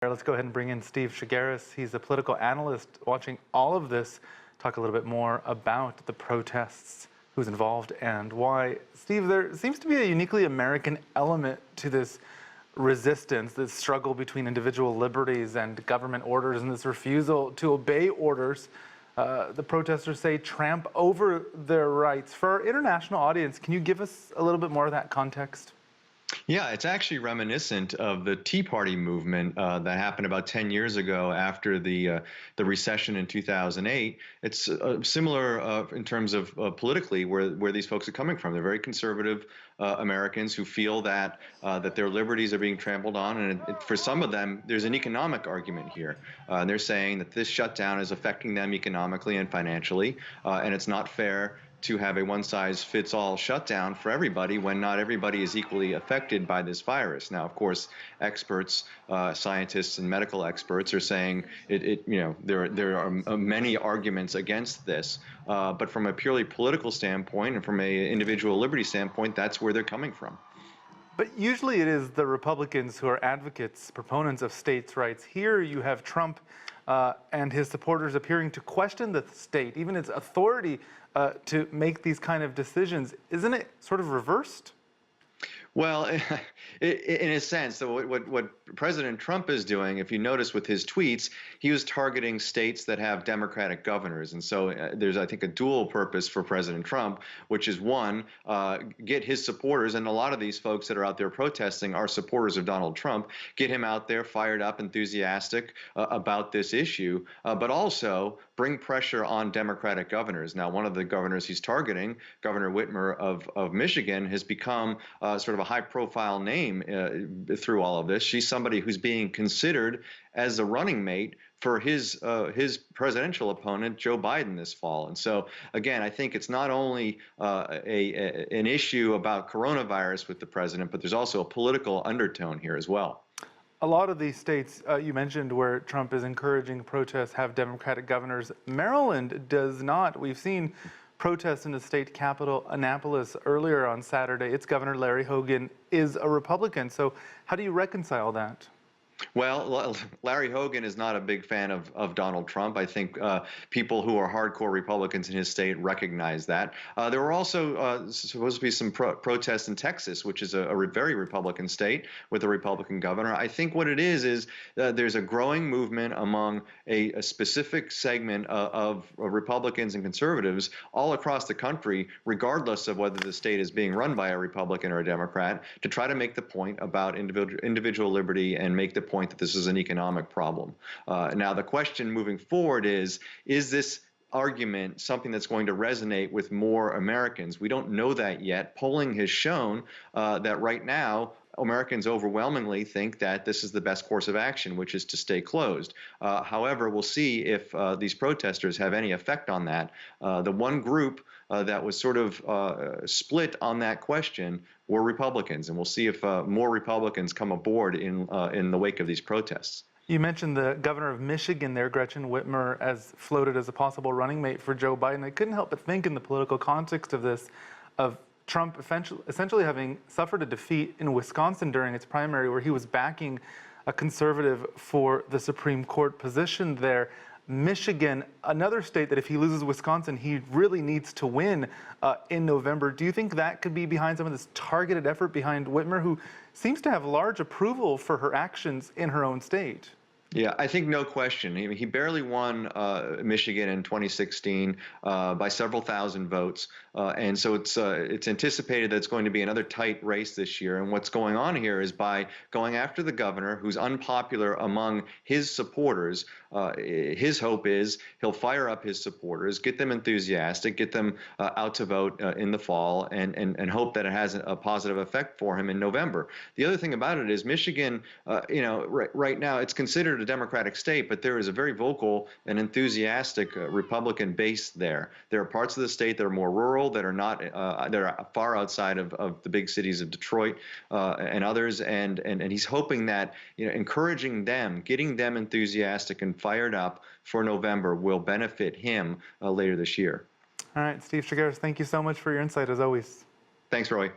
Let's go ahead and bring in Steve Chaggaris. He's a political analyst watching all of this. Talk a little bit more about the protests, who's involved, and why. Steve, there seems to be a uniquely American element to this resistance, this struggle between individual liberties and government orders, and this refusal to obey orders. The protesters say tramp over their rights. For our international audience, can you give us a little bit more of that context? Yeah, it's actually reminiscent of the Tea Party movement that happened about 10 years ago after the recession in 2008. It's similar in terms of politically where these folks are coming from. They're very conservative Americans who feel that their liberties are being trampled on, and for some of them, there's an economic argument here. They're saying that this shutdown is affecting them economically and financially, and it's not fair to have a one-size-fits-all shutdown for everybody when not everybody is equally affected by this virus. Now, of course, experts, scientists and medical experts are saying there are many arguments against this, but from a purely political standpoint and from an individual liberty standpoint, that's where they're coming from. But usually it is the Republicans who are advocates, proponents of states' rights. Here you have Trump and his supporters appearing to question the state, even its authority to make these kind of decisions. Isn't it sort of reversed? Well, in a sense, so what President Trump is doing, if you notice with his tweets, he was targeting states that have Democratic governors. And so there's, I think, a dual purpose for President Trump, which is one, get his supporters, and a lot of these folks that are out there protesting are supporters of Donald Trump, get him out there fired up, enthusiastic about this issue, but also bring pressure on Democratic governors. Now, one of the governors he's targeting, Governor Whitmer of Michigan, has become sort of a high-profile name through all of this. She's somebody who's being considered as a running mate for his presidential opponent, Joe Biden, this fall. And so, again, I think it's not only an issue about coronavirus with the president, but there's also a political undertone here as well. A lot of these states you mentioned where Trump is encouraging protests have Democratic governors. Maryland does not. We've seen protests in the state capital, Annapolis, earlier on Saturday. Its governor, Larry Hogan, is a Republican. So how do you reconcile that? Well, Larry Hogan is not a big fan of Donald Trump. I think people who are hardcore Republicans in his state recognize that. There were also supposed to be some protests in Texas, which is a very Republican state with a Republican governor. I think what it is there's a growing movement among a specific segment of Republicans and conservatives all across the country, regardless of whether the state is being run by a Republican or a Democrat, to try to make the point about individual liberty and make the point that this is an economic problem. Now, the question moving forward is this argument something that's going to resonate with more Americans? We don't know that yet. Polling has shown that right now, Americans overwhelmingly think that this is the best course of action, which is to stay closed. However, we'll see if these protesters have any effect on that. The one group that was sort of split on that question were Republicans, and we'll see if more Republicans come aboard in the wake of these protests. You mentioned the governor of Michigan there, Gretchen Whitmer, as floated as a possible running mate for Joe Biden. I couldn't help but think in the political context of this, of Trump essentially having suffered a defeat in Wisconsin during its primary, where he was backing a conservative for the Supreme Court position there. Michigan, another state that if he loses Wisconsin, he really needs to win in November. Do you think that could be behind some of this targeted effort behind Whitmer, who seems to have large approval for her actions in her own state? Yeah, I think no question. He barely won Michigan in 2016 by several thousand votes, and so it's anticipated that it's going to be another tight race this year. And what's going on here is by going after the governor, who's unpopular among his supporters, his hope is he'll fire up his supporters, get them enthusiastic, get them out to vote in the fall, and hope that it has a positive effect for him in November. The other thing about it is Michigan, right now it's considered a Democratic state, but there is a very vocal and enthusiastic Republican base there. There are parts of the state that are more rural, that are not, that are far outside of the big cities of Detroit and others, and he's hoping that encouraging them, getting them enthusiastic and fired up for November will benefit him later this year. All right, Steve Chaggaris, thank you so much for your insight as always. Thanks, Roee.